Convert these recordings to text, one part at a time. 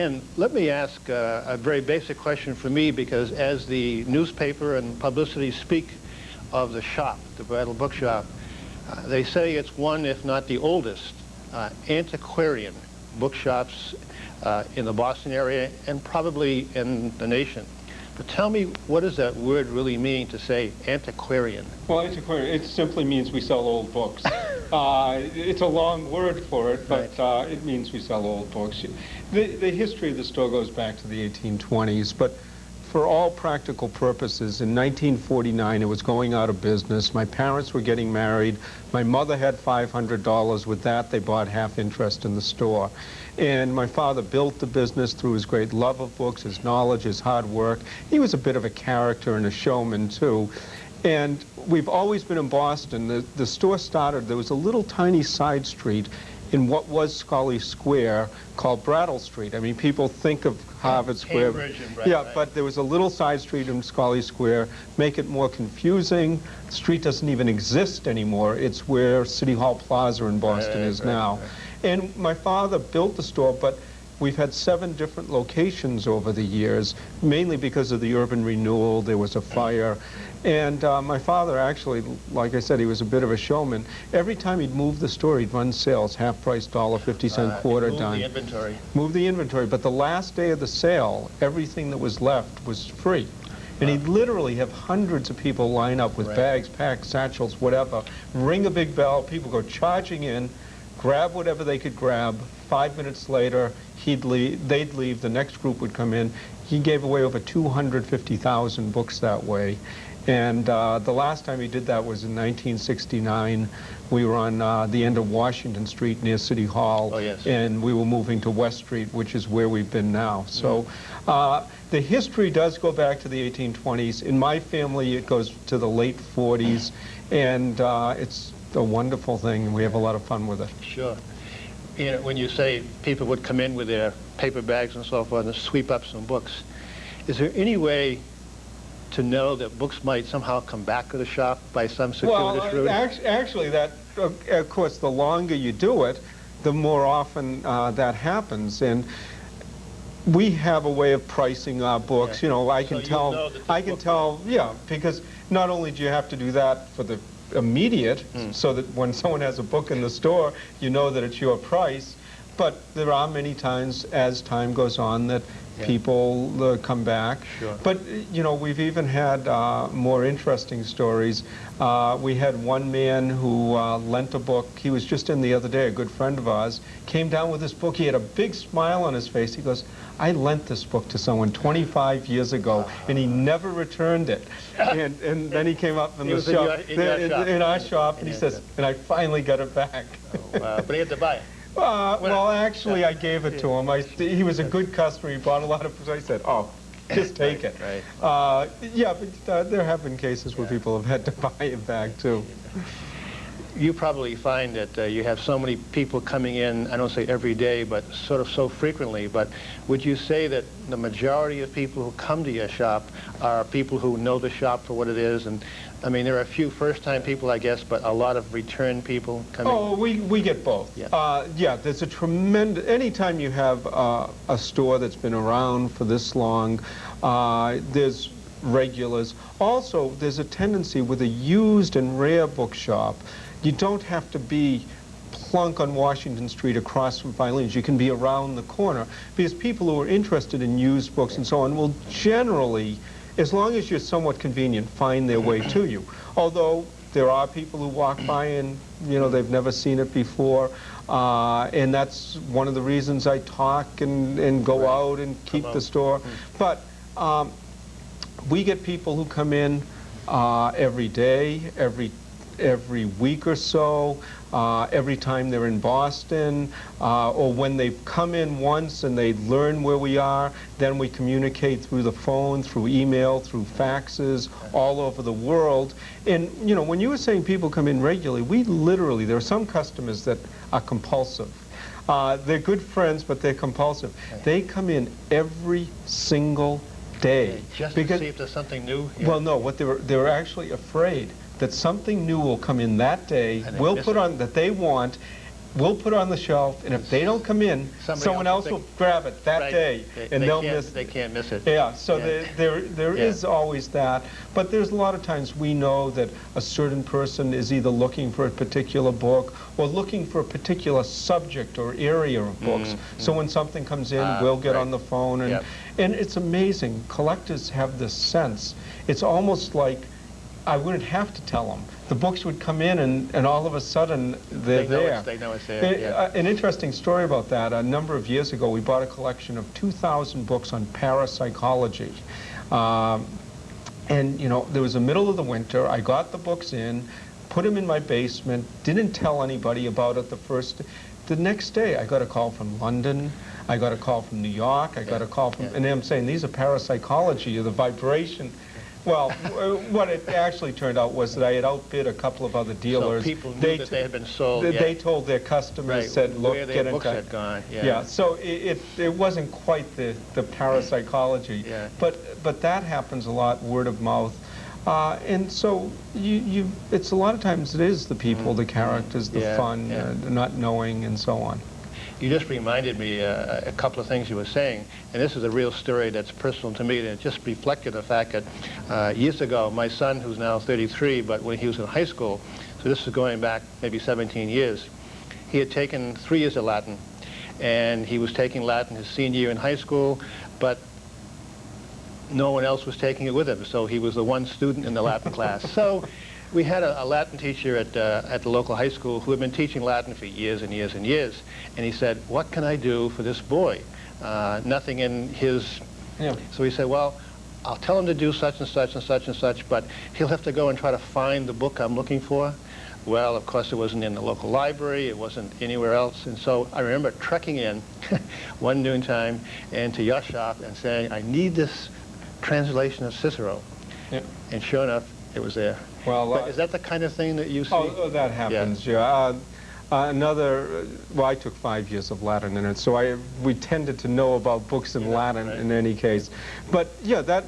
Ken, let me ask a very basic question for me, because as the newspaper and publicity speak of the shop, the Brattle Book Shop, they say it's one, if not the oldest, antiquarian bookshops in the Boston area and probably in the nation. But tell me, what does that word really mean to say antiquarian? Well, antiquarian, it simply means we sell old books. It's a long word for it, but right. It means we sell old books. The history of the store goes back to the 1820s, but for all practical purposes, in 1949, it was going out of business. My parents were getting married. My mother had $500. With that, they bought half interest in the store. And my father built the business through his great love of books, his knowledge, his hard work. He was a bit of a character and a showman, too. And we've always been in Boston. The store started, there was a little tiny side street in what was Scully Square called Brattle Street. I mean, people think of Harvard Square. Yeah, but there was a little side street in Scully Square. Make it more confusing. The street doesn't even exist anymore. It's where City Hall Plaza in Boston is now. And my father built the store, but we've had 7 different locations over the years, mainly because of the urban renewal. There was a fire. And my father actually, like I said, he was a bit of a showman. Every time he'd move the store, he'd run sales, half price, $1.50 quarter dime. Move the inventory. Move the inventory. But the last day of the sale, everything that was left was free. And he'd literally have hundreds of people line up with bags, packs, satchels, whatever, ring a big bell, people go charging in, grab whatever they could grab. 5 minutes later, they'd leave, the next group would come in. He gave away over 250,000 books that way. And the last time he did that was in 1969. We were on the end of Washington Street near City Hall, and we were moving to West Street, which is where we've been now. So the history does go back to the 1820s. In my family, it goes to the late 40s, and it's a wonderful thing, and we have a lot of fun with it. Sure. You know, when you say people would come in with their paper bags and so forth and sweep up some books, is there any way to know that books might somehow come back to the shop by some circuitous route? Well, actually, that, of course, the longer you do it, the more often that happens. And we have a way of pricing our books. You know, I can tell, yeah, because not only do you have to do that for the immediate, so that when someone has a book in the store, you know that it's your price, but there are many times as time goes on that people come back. Sure. But, you know, we've even had more interesting stories. We had one man who lent a book. He was just in the other day, a good friend of ours, came down with this book. He had a big smile on his face. He goes, I lent this book to someone 25 years ago, and he never returned it. And then he came up in the shop, in our shop, and he says, and I finally got it back. Oh, wow. But he had to buy it. Well, actually, I gave it to him. He was a good customer. He bought a lot of books. I said, oh, just take it. Right. Yeah, but there have been cases where people have had to buy it back, too. You probably find that you have so many people coming in, I don't say every day, but sort of so frequently, but would you say that the majority of people who come to your shop are people who know the shop for what it is? And I mean, there are a few first-time people, I guess, but a lot of return people coming. Oh, we get both. Yeah, there's a tremendous, anytime you have a store that's been around for this long, there's regulars. Also, there's a tendency with a used and rare bookshop, you don't have to be plunk on Washington Street across from Filene's. You can be around the corner, because people who are interested in used books and so on will generally, as long as you're somewhat convenient, find their way to you. Although there are people who walk by and, you know, they've never seen it before, and that's one of the reasons I talk and go out and keep the store. But we get people who come in every day, every week or so, every time they're in Boston, or when they come in once and they learn where we are, then we communicate through the phone, through email, through faxes, all over the world. And, you know, when you were saying people come in regularly, we literally, there are some customers that are compulsive. They're good friends, but they're compulsive. They come in every single day. Just to see if there's something new here? Well, no, what they're actually afraid that something new will come in that day, will put on that they want, we'll put it on the shelf, and if they don't come in, someone else will grab it that day, and they'll miss it. They can't miss it. Yeah, so there is always that. But there's a lot of times we know that a certain person is either looking for a particular book or looking for a particular subject or area of books. So when something comes in, we'll get on the phone. And it's amazing. Collectors have this sense. It's almost like I wouldn't have to tell them. The books would come in, and all of a sudden they're there. They know it's there. An interesting story about that. A number of years ago, we bought a collection of 2,000 books on parapsychology. And, you know, there was the middle of the winter. I got the books in, put them in my basement, didn't tell anybody about it the next day, I got a call from London. I got a call from New York. I got a call from, and I'm saying, these are parapsychology, the vibration. Well, what it actually turned out was that I had outbid a couple of other dealers. So people knew that they had been sold. They told their customers, said, look, where get their in books touch. had gone. Yeah, so it wasn't quite the parapsychology. But that happens a lot, word of mouth. And so it's a lot of times it is the people, the characters, the fun, not knowing, and so on. You just reminded me a couple of things you were saying, and this is a real story that's personal to me, and it just reflected the fact that years ago, my son, who's now 33, but when he was in high school, so this is going back maybe 17 years, he had taken 3 years of Latin, and he was taking Latin his senior year in high school, but no one else was taking it with him, so he was the one student in the Latin class. So we had a Latin teacher at the local high school who had been teaching Latin for years and years and years. And he said, what can I do for this boy? Nothing in his... So he said, well, I'll tell him to do such and such and such and such, but he'll have to go and try to find the book I'm looking for. Well, of course, it wasn't in the local library. It wasn't anywhere else. And so I remember trekking in one noontime into your shop and saying, I need this translation of Cicero. And sure enough, it was there. Well, is that the kind of thing that you see? Oh, that happens, well, I took 5 years of Latin in it, so we tended to know about books in Latin in any case. But yeah, that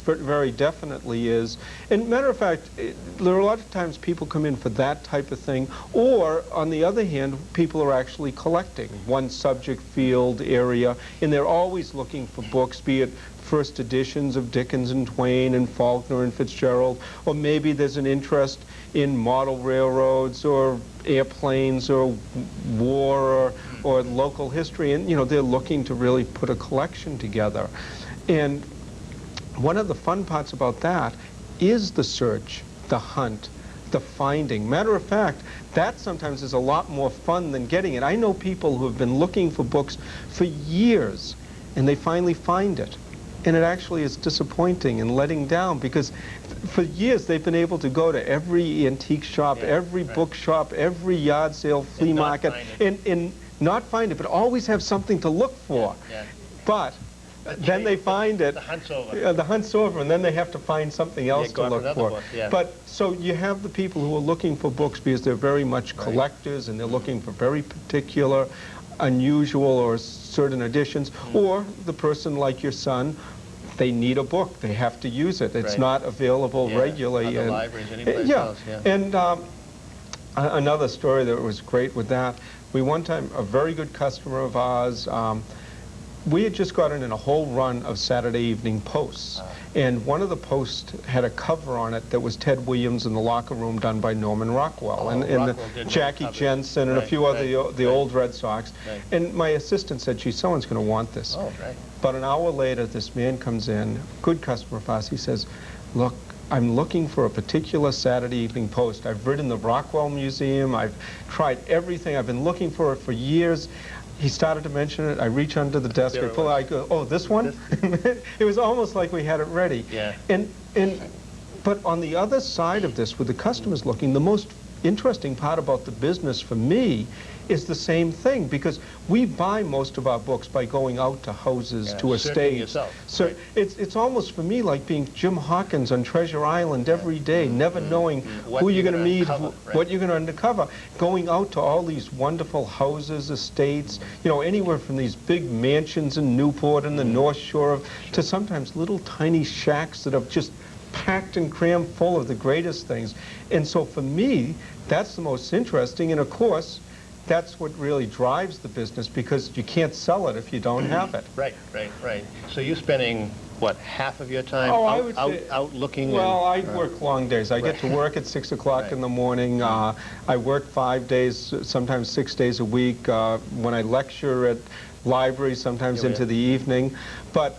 very definitely is. And matter of fact, there are a lot of times people come in for that type of thing, or on the other hand, people are actually collecting one subject, field, area, and they're always looking for books, be it first editions of Dickens and Twain and Faulkner and Fitzgerald, or maybe there's an interest in model railroads or airplanes or war or local history, and you know, they're looking to really put a collection together. And one of the fun parts about that is the search, the hunt, the finding. Matter of fact, that sometimes is a lot more fun than getting it. I know people who have been looking for books for years, and they finally find it. And it actually is disappointing and letting down, because for years they've been able to go to every antique shop, every bookshop, every yard sale, flea market, and not find it, but always have something to look for. But then they find it. The hunt's over. The hunt's over, and then they have to find something else to look for. But so you have the people who are looking for books because they're very much collectors, and they're looking for very particular, unusual or certain editions, or the person like your son, they need a book, they have to use it, it's not available regularly. Not the libraries, anyplace else. And another story that was great with that, we one time, a very good customer of ours, we had just gotten in a whole run of Saturday Evening Posts, and one of the posts had a cover on it that was Ted Williams in the Locker Room, done by Norman Rockwell, and Jackie Jensen and a few other the old Red Sox. And my assistant said, gee, someone's going to want this. But an hour later, this man comes in, good customer of ours, he says, look, I'm looking for a particular Saturday Evening Post. I've ridden the Rockwell Museum, I've tried everything, I've been looking for it for years. He started to mention it. I reach under the desk. I pull out. I go, "Oh, this one." It was almost like we had it ready. But on the other side of this, with the customers looking, the most interesting part about the business for me is the same thing, because we buy most of our books by going out to houses, to estates. So it's almost for me like being Jim Hawkins on Treasure Island every day, never knowing who you're going to meet, what you're going to uncover. Going out to all these wonderful houses, estates, you know, anywhere from these big mansions in Newport and the North Shore to sometimes little tiny shacks that are just packed and crammed full of the greatest things. And so for me, that's the most interesting. And of course, that's what really drives the business, because you can't sell it if you don't have it. Right, right, right. So you're spending, what, half of your time I would say, out looking? Well, I work long days. I right. get to work at 6 o'clock Right. in the morning. I work 5 days, sometimes 6 days a week. When I lecture at libraries, sometimes into the evening. But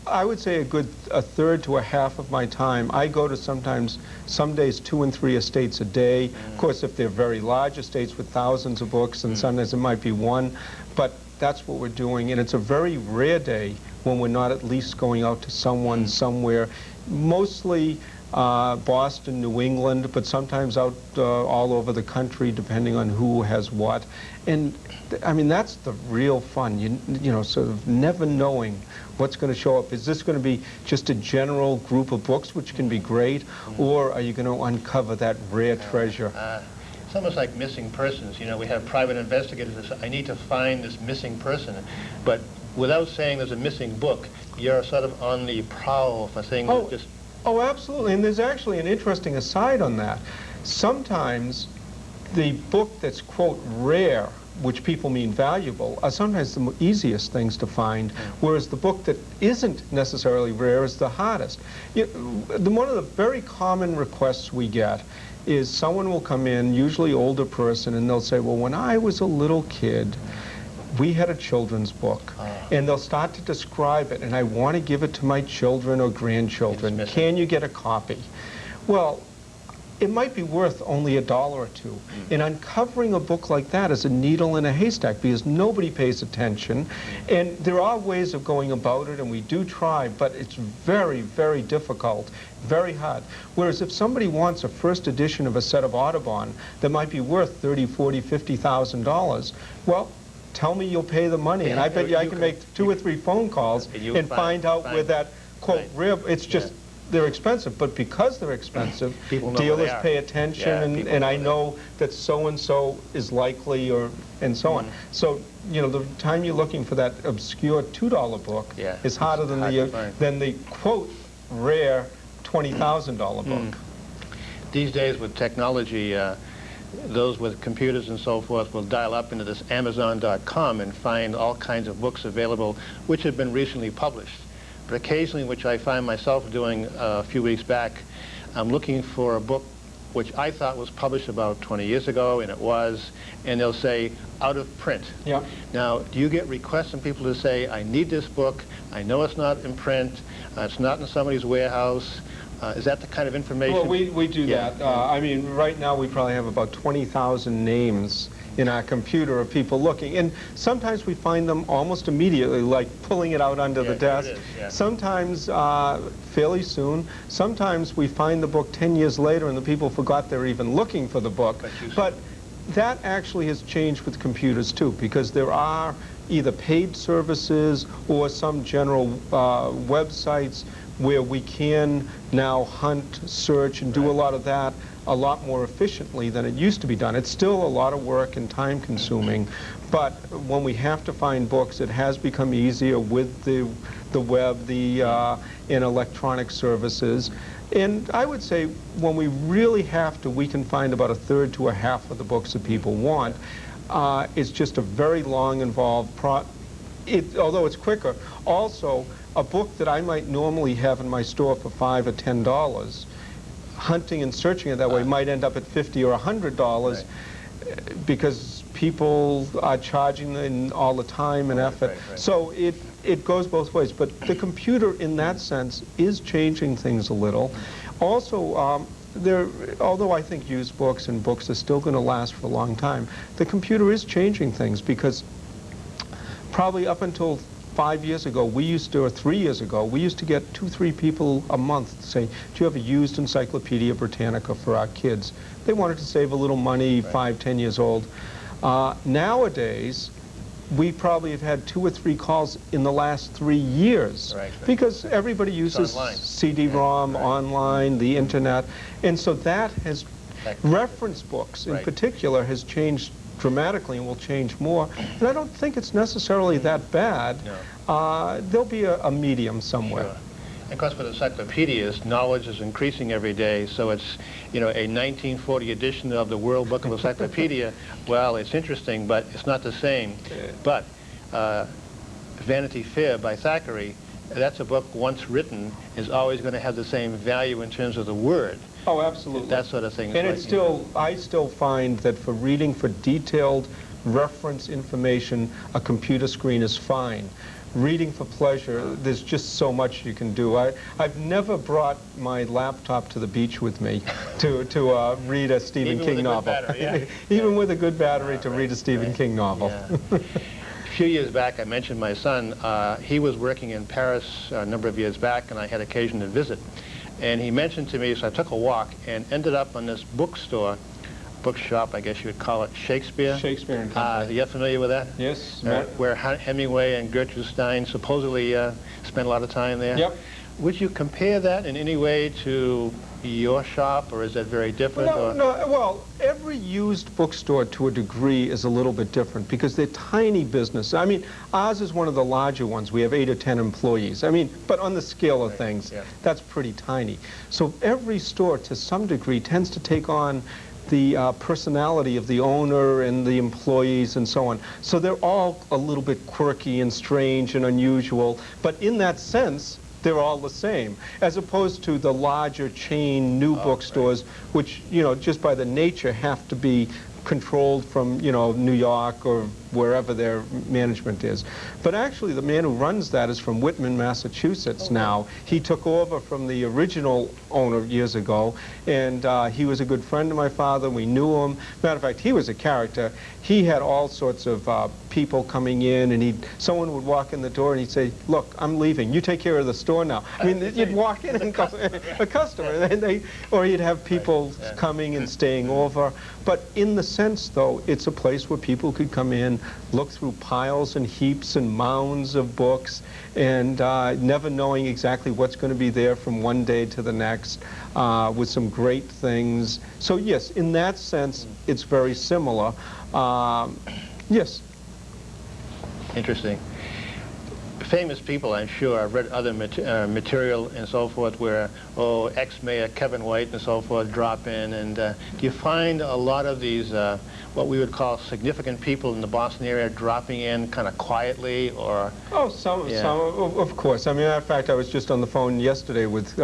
I would say a third to a half of my time. I go to sometimes, some days 2 and 3 estates a day. Of course, if they're very large estates with thousands of books, and sometimes it might be one. But that's what we're doing, and it's a very rare day when we're not at least going out to someone somewhere. Mostly Boston, New England, but sometimes out all over the country, depending on who has what. And I mean, that's the real fun, you know, sort of never knowing what's going to show up. Is this going to be just a general group of books, which can be great, or are you going to uncover that rare treasure? It's almost like missing persons. You know, we have private investigators that say, I need to find this missing person. But without saying there's a missing book, you're sort of on the prowl for things that just... Oh, absolutely. And there's actually an interesting aside on that. Sometimes the book that's, quote, rare, which people mean valuable, are sometimes the easiest things to find, whereas the book that isn't necessarily rare is the hardest. One of the very common requests we get is someone will come in, usually older person, and they'll say, well, when I was a little kid, we had a children's book. And they'll start to describe it, and I want to give it to my children or grandchildren. Can you get a copy? Well, it might be worth only $1 or $2. And uncovering a book like that is a needle in a haystack, because nobody pays attention. And there are ways of going about it, and we do try, but it's very, very difficult, very hard. Whereas if somebody wants a first edition of a set of Audubon that might be worth $30,000, $40,000, $50,000, well, tell me you'll pay the money, and I bet you I can make 2 or 3 phone calls and find out where that, quote, rib, it's just, they're expensive, but because they're expensive, dealers pay attention, and I know that so-and-so is likely, and so on. So, you know, the time you're looking for that obscure $2 book is harder than the, quote, rare $20,000 book. These days with technology, those with computers and so forth will dial up into this Amazon.com and find all kinds of books available which have been recently published. But occasionally, which I find myself doing a few weeks back, I'm looking for a book which I thought was published about 20 years ago, and it was, and they'll say, out of print. Yeah. Now, do you get requests from people to say, I need this book, I know it's not in print, it's not in somebody's warehouse? Is that the kind of information? Well, we do that. I mean, right now we probably have about 20,000 names in our computer of people looking. And sometimes we find them almost immediately, like pulling it out under the desk. Sometimes fairly soon. Sometimes we find the book 10 years later and the people forgot they're even looking for the book. But that actually has changed with computers too, because there are either paid services or some general websites where we can now hunt, search, and do a lot of that a lot more efficiently than it used to be done. It's still a lot of work and time consuming, but when we have to find books, it has become easier with the web, and electronic services. And I would say when we really have to, we can find about a third to a half of the books that people want. It's just a very long, involved although it's quicker. Also, a book that I might normally have in my store for $5 or $10, hunting and searching it that way might end up at $50 or $100 because people are charging all the time and effort. So it goes both ways. But the computer, in that sense, is changing things a little. Also, although I think used books and books are still going to last for a long time, the computer is changing things, because probably up until 5 years ago, or 3 years ago, we used to get 2 or 3 people a month to say, do you have a used Encyclopedia Britannica for our kids? They wanted to save a little money, 5, 10 years old. Nowadays, we probably have had 2 or 3 calls in the last 3 years, because everybody uses CD-ROM, online, the internet, and so that has, reference books in particular, has changed dramatically and will change more. And I don't think it's necessarily that bad. There'll be a medium somewhere. Of course, with encyclopedias, knowledge is increasing every day, so it's, you know, a 1940 edition of the World Book of Encyclopedia. Well, it's interesting, but it's not the same. But Vanity Fair by Thackeray, that's a book once written is always going to have the same value in terms of the word. Oh, absolutely. That sort of thing. And it's still, I still find that for reading for detailed reference information, a computer screen is fine. Reading for pleasure, there's just so much you can do. I've never brought my laptop to the beach with me to read a Stephen King novel. Battery, yeah. Even with a good battery to read a Stephen King novel. Yeah. A few years back, I mentioned my son. He was working in Paris a number of years back, and I had occasion to visit. And he mentioned to me, so I took a walk and ended up on this bookstore, book shop, I guess you would call it, Shakespeare. Shakespeare and Company. Are you familiar with that? Yes. Where Hemingway and Gertrude Stein supposedly spent a lot of time there? Yep. Would you compare that in any way to your shop, or is that very different? Well, every used bookstore to a degree is a little bit different because they're tiny business. I mean, ours is one of the larger ones. We have 8 or 10 employees. I mean, but on the scale of things, that's pretty tiny. So every store, to some degree, tends to take on the personality of the owner and the employees and so on. So they're all a little bit quirky and strange and unusual, but in that sense, they're all the same, as opposed to the larger chain new bookstores, which, you know, just by the nature have to be controlled from, you know, New York or wherever their management is. But actually, the man who runs that is from Whitman, Massachusetts now. He took over from the original owner years ago, and he was a good friend of my father. We knew him. Matter of fact, he was a character. He had all sorts of people coming in, and someone would walk in the door and he'd say, "Look, I'm leaving. You take care of the store now." I mean, you'd walk in and a customer, and or you'd have people coming and staying over. But in the sense, though, it's a place where people could come in, look through piles and heaps and mounds of books, and never knowing exactly what's going to be there from one day to the next, with some great things. So yes, in that sense, it's very similar. Yes. Interesting. Famous people, I'm sure. I've read other material and so forth where, ex-mayor Kevin White and so forth drop in. And do you find a lot of these, what we would call significant people in the Boston area dropping in kind of quietly, or? Oh, some, of course. I mean, in fact, I was just on the phone yesterday with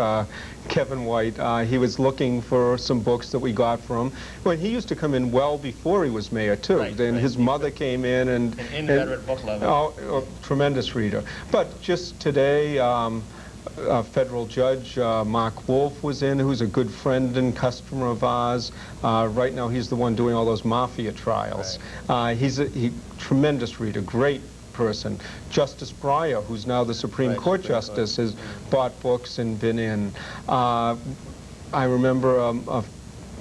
Kevin White. He was looking for some books that we got from him. Well, he used to come in well before he was mayor, too. Then his mother came in and... An inveterate book lover. Oh, tremendous reader. But just today, a federal judge, Mark Wolf, was in, who's a good friend and customer of ours. Right now, he's the one doing all those mafia trials. He's a tremendous reader, great person. Justice Breyer, who's now the Supreme Court Justice, has bought books and been in. I remember a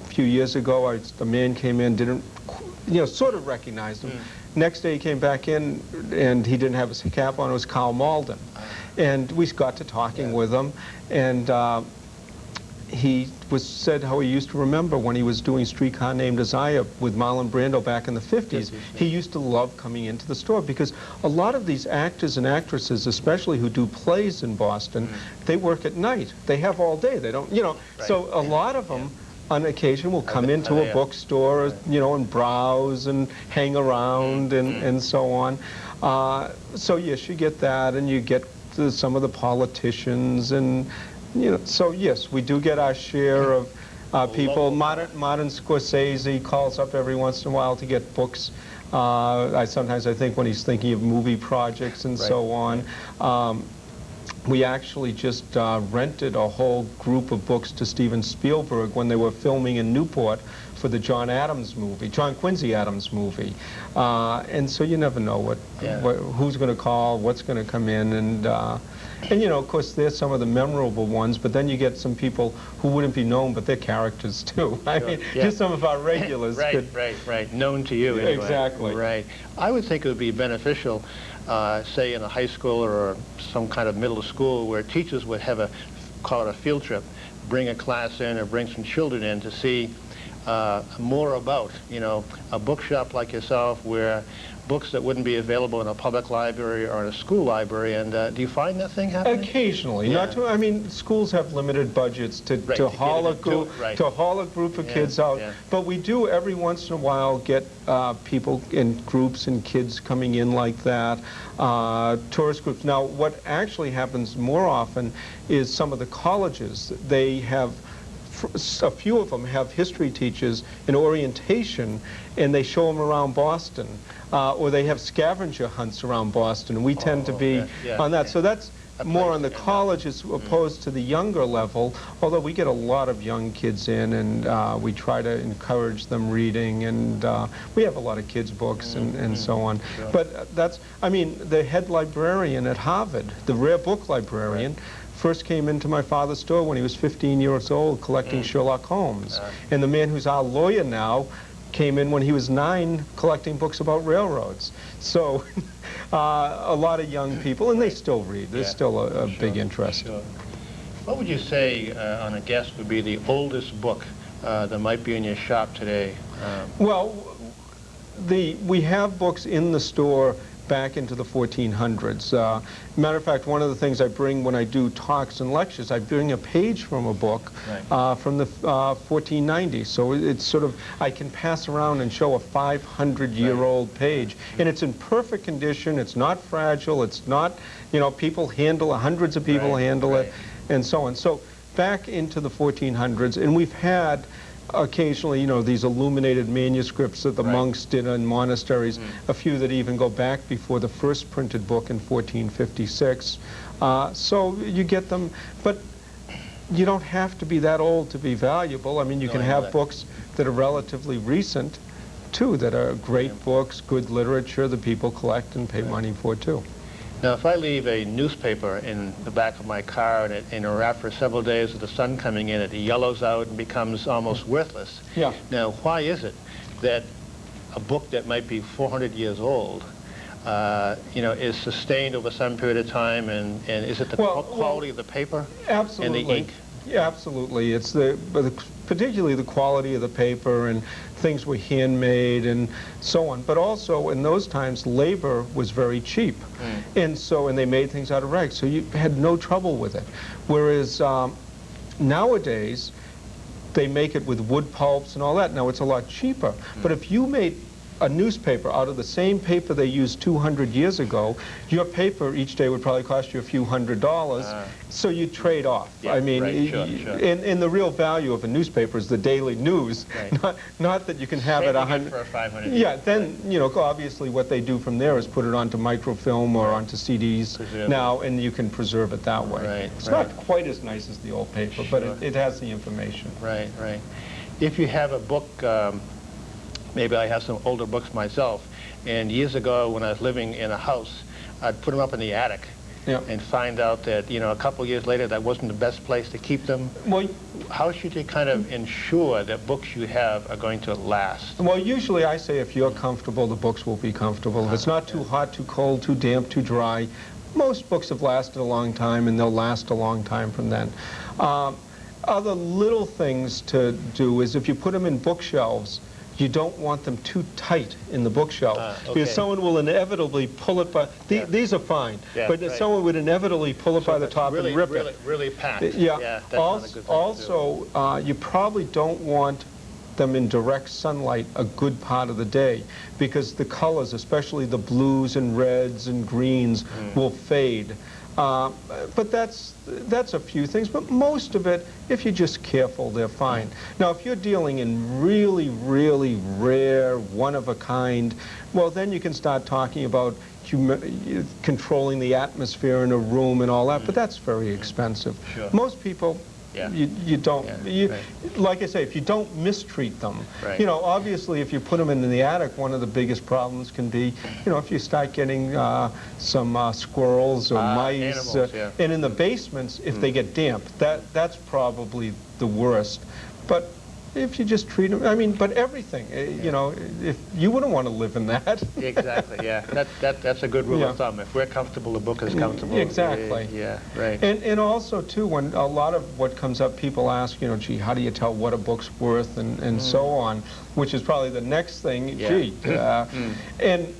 few years ago, a man came in, didn't, sort of recognized him. Next day he came back in and he didn't have his cap on. It was Carl Malden. And we got to talking with him, and he said how he used to remember when he was doing Streetcar Named Desire with Marlon Brando back in the 50s. He used to love coming into the store because a lot of these actors and actresses, especially who do plays in Boston, they work at night. They have all day. They don't, so a lot of them on occasion will come into a bookstore, and browse and hang around and so on. So yes, you get that, and you get some of the politicians, and so yes, we do get our share of people. Martin Scorsese calls up every once in a while to get books. Sometimes I think when he's thinking of movie projects and so on. We actually just rented a whole group of books to Steven Spielberg when they were filming in Newport for the John Quincy Adams movie. And so you never know who's going to call, what's going to come in, and of course, there's some of the memorable ones, but then you get some people who wouldn't be known, but they're characters too. I mean, just some of our regulars. Right. Known to you, anyway. Exactly. Right. I would think it would be beneficial, say in a high school or some kind of middle school, where teachers would have call it a field trip, bring a class in or bring some children in to see more about, a bookshop like yourself, where books that wouldn't be available in a public library or in a school library. And do you find that thing happening? Occasionally, not too. I mean, schools have limited budgets to haul a group of kids out. Yeah. But we do every once in a while get people in groups and kids coming in like that. Tourist groups. Now, what actually happens more often is some of the colleges, they have, a few of them have history teachers in orientation, and they show them around Boston, or they have scavenger hunts around Boston. We tend to be on that. So that's more on the college as opposed to the younger level, although we get a lot of young kids in, and we try to encourage them reading, and we have a lot of kids' books and so on. Sure. But that's, I mean, the head librarian at Harvard, the rare book librarian, first came into my father's store when he was 15 years old collecting Sherlock Holmes. And the man who's our lawyer now came in when he was 9 collecting books about railroads. So a lot of young people, and they still read. There's still a big interest. Sure. What would you say, on a guess, would be the oldest book that might be in your shop today? Well, we have books in the store back into the 1400s. Matter of fact, one of the things I bring when I do talks and lectures, I bring a page from a book from the 1490s. So it's sort of, I can pass around and show a 500-year-old page. And it's in perfect condition. It's not fragile. It's not, you know, people handle it, hundreds of people handle it, and so on. So back into the 1400s, and we've had occasionally, you know, these illuminated manuscripts that the monks did in monasteries, a few that even go back before the first printed book in 1456. So you get them, but you don't have to be that old to be valuable. I mean, you can have books that are relatively recent, too, that are great books, good literature that people collect and pay money for, too. Now, if I leave a newspaper in the back of my car and after several days with the sun coming in, it yellows out and becomes almost worthless. Yeah. Now, why is it that a book that might be 400 years old, you know, is sustained over some period of time, and is it the quality of the paper? Absolutely. And the ink? Yeah, absolutely. It's particularly the quality of the paper, and things were handmade and so on. But also, in those times, labor was very cheap. And they made things out of rags, so you had no trouble with it. Whereas nowadays, they make it with wood pulps and all that. Now, it's a lot cheaper. But if you made a newspaper out of the same paper they used 200 years ago, your paper each day would probably cost you a few $100s, so you trade off. I mean, and the real value of a newspaper is the daily news, not that you can have it 100. For 500 yeah, then, you know, obviously what they do from there is put it onto microfilm or onto CDs now, and you can preserve it that way. It's not quite as nice as the old paper, but it has the information. Right. If you have a book, maybe I have some older books myself, and years ago when I was living in a house, I'd put them up in the attic and find out that, you know, a couple years later that wasn't the best place to keep them. Well, how should you kind of ensure that books you have are going to last? Well, usually I say if you're comfortable, the books will be comfortable. If it's not too hot, too cold, too damp, too dry, most books have lasted a long time, and they'll last a long time from then. Other little things to do is if you put them in bookshelves, you don't want them too tight in the bookshelf, because someone will inevitably pull it by, these are fine, but someone would inevitably pull it by the top and rip it. Really packed. That's not a good thing also, you probably don't want them in direct sunlight a good part of the day, because the colors, especially the blues and reds and greens, will fade. But that's a few things, but most of it, if you're just careful, they're fine. Now, if you're dealing in really, really rare, one-of-a-kind, well, then you can start talking about controlling the atmosphere in a room and all that, but that's very expensive. Most people, you don't, like I say, if you don't mistreat them, you know, obviously if you put them in the attic, one of the biggest problems can be, you know, if you start getting some squirrels or mice, and in the basements, if they get damp, that's probably the worst. But if you just treat them, I mean, but everything, you know, if you wouldn't want to live in that. Exactly, that's a good rule of thumb. If we're comfortable, the book is comfortable. Exactly. And also, too, when a lot of what comes up, people ask, you know, gee, how do you tell what a book's worth and so on, which is probably the next thing, gee. And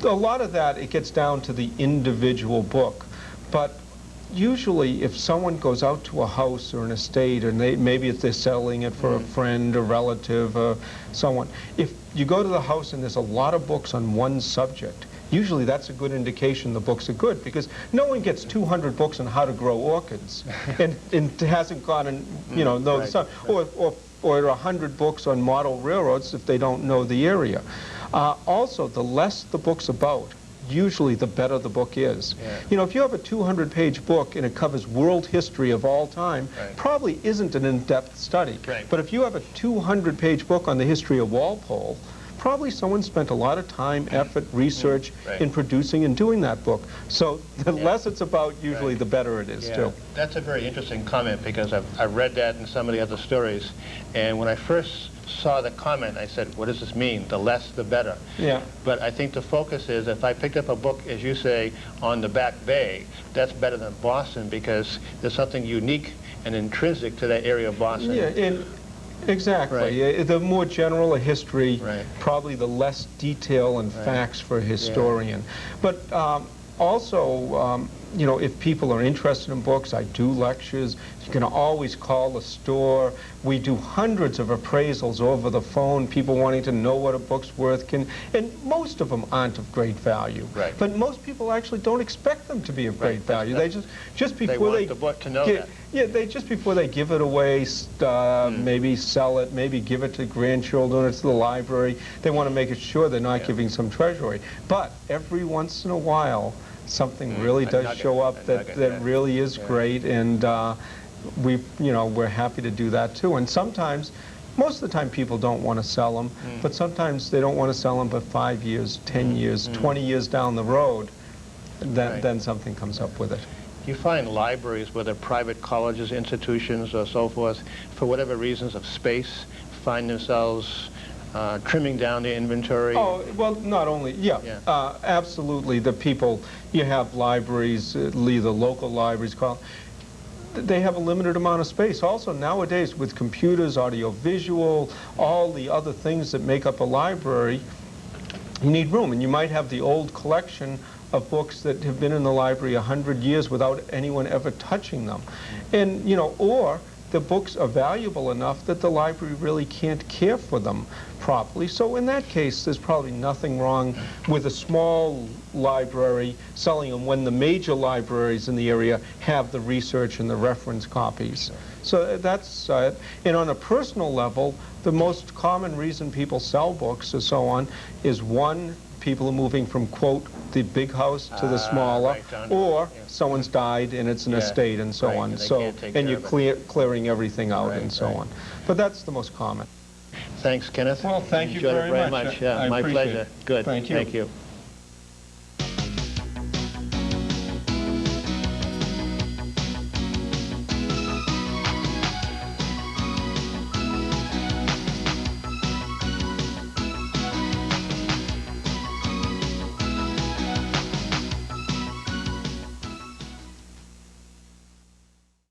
a lot of that, it gets down to the individual book. But usually, if someone goes out to a house or an estate, and maybe if they're selling it for a friend, a relative, or someone, if you go to the house and there's a lot of books on one subject, usually that's a good indication the books are good, because no one gets 200 books on how to grow orchids and hasn't gotten, you know, or 100 books on model railroads if they don't know the area. Also, the less the book's about, usually the better the book is. Yeah. You know, if you have a 200-page book and it covers world history of all time, probably isn't an in-depth study. But if you have a 200-page book on the history of Walpole, probably someone spent a lot of time, effort, research in producing and doing that book. So the less it's about, usually the better it is, too. That's a very interesting comment, because I've read that in some of the other stories. And when I first saw the comment, I said, what does this mean? The less, the better. Yeah. But I think the focus is, if I picked up a book, as you say, on the Back Bay, that's better than Boston, because there's something unique and intrinsic to that area of Boston. Yeah, exactly. The more general a history, probably the less detail and facts for a historian. But also, you know, if people are interested in books, I do lectures. You can always call the store. We do hundreds of appraisals over the phone, people wanting to know what a book's worth, and most of them aren't of great value. But most people actually don't expect them to be of great value. They just before they want the book to know that. Yeah, just before they give it away, maybe sell it, maybe give it to grandchildren or to the library, they want to make sure they're not giving some treasury. But every once in a while, something really does show up that really is great, and we're happy to do that too. And sometimes, most of the time, people don't want to sell them, but sometimes they don't want to sell them, but 5 years, 10 years, 20 years down the road, then something comes up with it. You find libraries, whether private colleges, institutions, or so forth, for whatever reasons of space, find themselves trimming down the inventory? Oh, well, not only, absolutely. The people, you have libraries, either local libraries, they have a limited amount of space. Also, nowadays, with computers, audio-visual, all the other things that make up a library, you need room. And you might have the old collection of books that have been in the library 100 years without anyone ever touching them. And, you know, or the books are valuable enough that the library really can't care for them properly. So in that case, there's probably nothing wrong with a small library selling them when the major libraries in the area have the research and the reference copies. So that's it. And on a personal level, the most common reason people sell books or so on is, one, people are moving from, quote, the big house to the smaller, or someone's died and it's an estate and so on. And you're clearing everything out and so on. But that's the most common. Thanks, Kenneth. Well, thank you very much. Yeah, my pleasure. Good. Thank you. Thank you.